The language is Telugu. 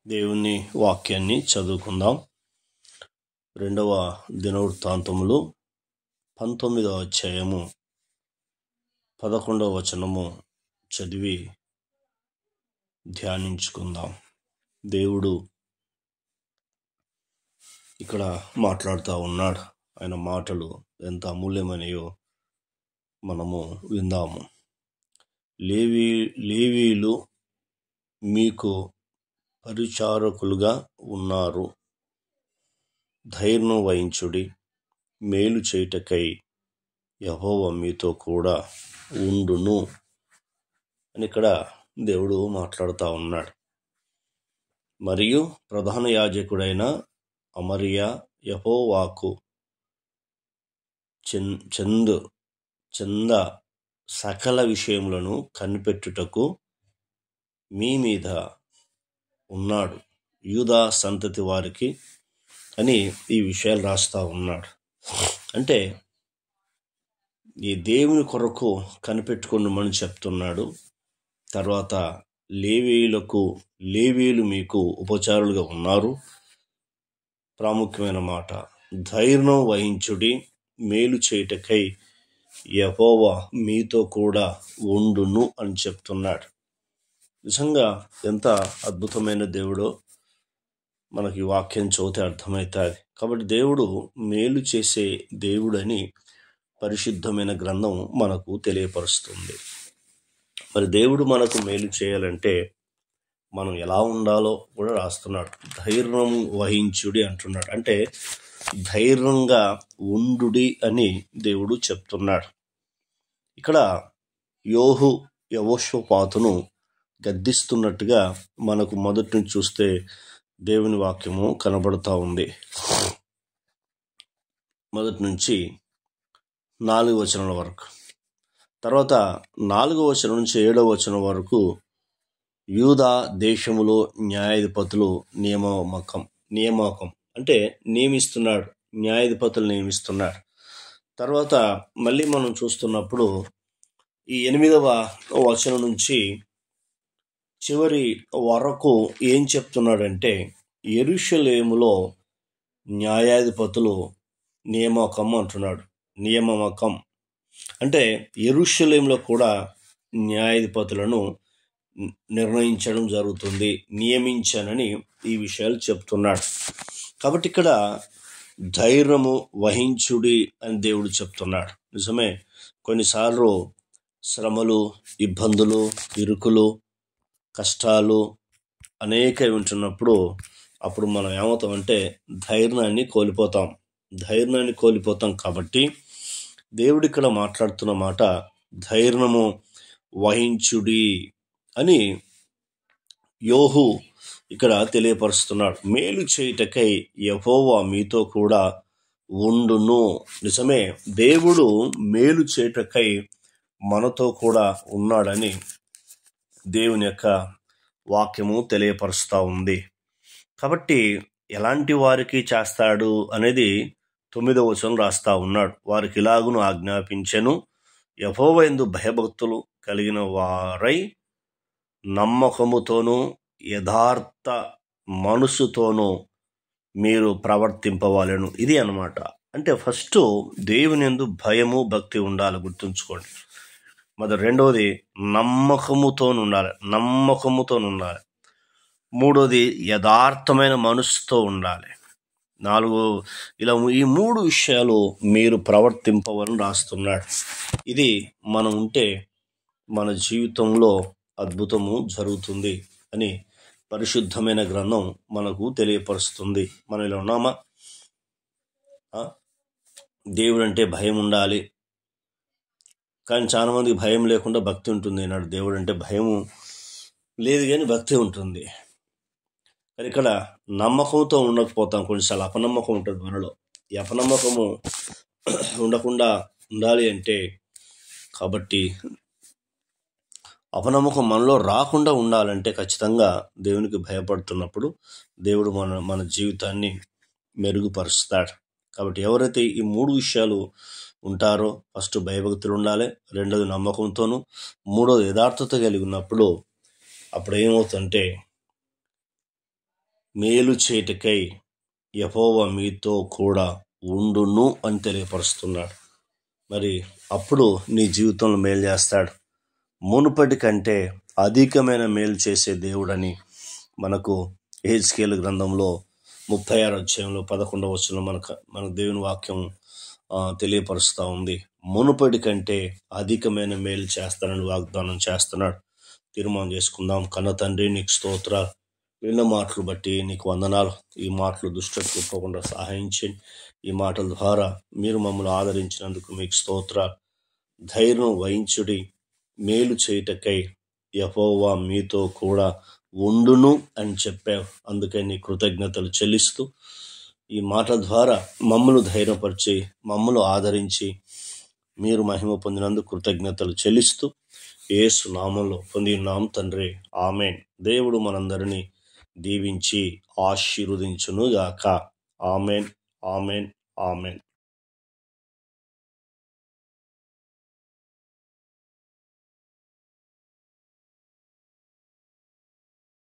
దేవుని వాక్యాన్ని చదువుకుందాం. 2వ దినవృత్తాంతములు 19వ అధ్యాయము 11వ వచనము చదివి ధ్యానించుకుందాం. దేవుడు ఇక్కడ మాట్లాడుతూ ఉన్నాడు. ఆయన మాటలు ఎంత అమూల్యమైనయో మనము విందాము. లేవీయులు మీకు పరిచారకులుగా ఉన్నారు. ధైర్యం వహించుడి, మేలు చేయుటకై యెహోవా మీతో కూడా ఉండును అని ఇక్కడ దేవుడు మాట్లాడుతూ ఉన్నాడు. మరియు ప్రధాన యాజకుడైన అమరియా యెహోవాకు చెంద సకల విషయములను కనిపెట్టుటకు మీ మీద ఉన్నాడు, యూదా సంతతి వారికి అని ఈ విషయాలు రాస్తా ఉన్నాడు. అంటే ఈ దేవుని కొరకు కనిపెట్టుకున్నామని చెప్తున్నాడు. తర్వాత లేవీయులు మీకు ఉపచారులుగా ఉన్నారు. ప్రాముఖ్యమైన మాట, ధైర్యం వహించుడి, మేలు చేయుటకై యెహోవా మీతో కూడా ఉండును అని చెప్తున్నాడు. నిజంగా ఎంత అద్భుతమైన దేవుడో మనకి వాక్యం చదివితే అర్థమవుతుంది. కాబట్టి దేవుడు మేలు చేసే దేవుడని పరిశుద్ధమైన గ్రంథం మనకు తెలియపరుస్తుంది. మరి దేవుడు మనకు మేలు చేయాలంటే మనం ఎలా ఉండాలో కూడా రాస్తున్నాడు. ధైర్యం వహించుడి అంటున్నాడు. అంటే ధైర్యంగా ఉండుడి అని దేవుడు చెప్తున్నాడు. ఇక్కడ యెహోషాపాతును గద్దిస్తున్నట్టుగా మనకు మొదటి నుంచి చూస్తే దేవుని వాక్యము కనబడుతూ ఉంది. మొదటి నుంచి 4వ వచనం వరకు, తర్వాత 4వ వచనం నుంచి 7వ వచనం వరకు యూదా దేశములో న్యాయాధిపతులు నియామకం అంటే నియమిస్తున్నాడు, న్యాయాధిపతులు నియమిస్తున్నాడు. తర్వాత మళ్ళీ మనం చూస్తున్నప్పుడు ఈ 8వ వచనం నుంచి చివరి వరకు ఏం చెప్తున్నాడంటే యెరూషలేములో న్యాయాధిపతులు నియామకం అంటున్నాడు. నియామకం అంటే యెరూషలేములో కూడా న్యాయాధిపతులను నిర్ణయించడం జరుగుతుంది, నియమించానని ఈ విషయాలు చెప్తున్నాడు. కాబట్టి ఇక్కడ ధైర్యము వహించుడి అని దేవుడు చెప్తున్నాడు. నిజమే, కొన్నిసార్లు శ్రమలు, ఇబ్బందులు, ఇరుకులు, కష్టాలు అనేక ఉంటున్నప్పుడు అప్పుడు మనం ఏమవుతామంటే ధైర్యాన్ని కోల్పోతాం. కాబట్టి దేవుడు ఇక్కడ మాట్లాడుతున్న మాట ధైర్యము వహించుడి అని యోహు ఇక్కడ తెలియపరుస్తున్నాడు. మేలు చేయుటకై యెహోవా మీతో కూడా ఉండును. నిజమే, దేవుడు మేలు చేయుటకై మనతో కూడా ఉన్నాడని దేవుని యొక్క వాక్యము తెలియపరుస్తూ ఉంది. కాబట్టి ఎలాంటి వారికి చేస్తాడు అనేది 9వ వచనం రాస్తా ఉన్నాడు. వారికి ఇలాగును ఆజ్ఞాపించెను, యెహోవా యందు భయభక్తులు కలిగిన వారై నమ్మకముతోనూ యథార్థ మనసుతోనూ మీరు ప్రవర్తింపవలెను. ఇది అన్నమాట. అంటే ఫస్ట్ దేవుని యందు భయము భక్తి ఉండాలి, గుర్తుంచుకోండి. మరి రెండవది నమ్మకముతో ఉండాలి. మూడోది యథార్థమైన మనసుతో ఉండాలి. 4 ఇలా ఈ 3 విషయాలు మీరు ప్రవర్తింపవలని రాస్తున్నాడు. ఇది మనం ఉంటే మన జీవితంలో అద్భుతము జరుగుతుంది అని పరిశుద్ధమైన గ్రంథం మనకు తెలియపరుస్తుంది. మనం ఇలా ఉన్నామా? దేవుడు అంటే భయం ఉండాలి, కానీ చాలా మందికి భయం లేకుండా భక్తి ఉంటుంది అన్నాడు. దేవుడు అంటే భయం లేదు కానీ భక్తి ఉంటుంది. కానీ ఇక్కడ నమ్మకంతో ఉండకపోతాం. కొన్నిసార్లు అపనమ్మకం ఉంటుంది మనలో. ఈ అపనమ్మకము ఉండకుండా ఉండాలి అంటే, కాబట్టి అపనమ్మకం మనలో రాకుండా ఉండాలంటే ఖచ్చితంగా దేవునికి భయపడుతున్నప్పుడు దేవుడు మన జీవితాన్ని మెరుగుపరుస్తాడు. కాబట్టి ఎవరైతే ఈ 3 విషయాలు ఉంటారో, ఫస్ట్ భయభక్తులు ఉండాలి, రెండోది నమ్మకంతోనూ, మూడోది యథార్థత కలిగి ఉన్నప్పుడు అప్పుడు ఏమవుతుందంటే మేలు చేయుటకై యెహోవా మీతో కూడా ఉండును అని తెలియపరుస్తున్నాడు. మరి అప్పుడు నీ జీవితంలో మేలు చేస్తాడు. మునుపటి కంటే అధికమైన మేలు చేసే దేవుడని మనకు యెహెజ్కేలు గ్రంథంలో 36 అధ్యాయంలో 11వ వచనంలో మన దేవుని వాక్యం తెలియపరుస్తూ ఉంది. మునుపటి కంటే అధికమైన మేలు చేస్తానని వాగ్దానం చేస్తున్నాడు. తీర్మానం చేసుకుందాం. కన్న తండ్రి, నీకు స్తోత్రాలు. విన్న మాటలు బట్టి నీకు వందనాలు. ఈ మాటలు దుష్టులకు చెప్పకుండా సహాయం చేయండి. ఈ మాటల ద్వారా మీరు మమ్మల్ని ఆదరించినందుకు మీకు స్తోత్రాలు. ధైర్యం వహించుడి, మేలు చేయుటకై యెహోవా మీతో కూడా ఉండును అని చెప్పావు. అందుకే నీ కృతజ్ఞతలు చెల్లిస్తూ ఈ మాటల ద్వారా మమ్మల్ని ధైర్యపరిచి మమ్మల్ని ఆదరించి మీరు మహిమ పొందినందుకు కృతజ్ఞతలు చెల్లిస్తూ యేసు నామంలో పొందినాం తండ్రి, ఆమెన్. దేవుడు మనందరినీ దీవించి ఆశీర్వదించునుగాక. Amen, amen, amen.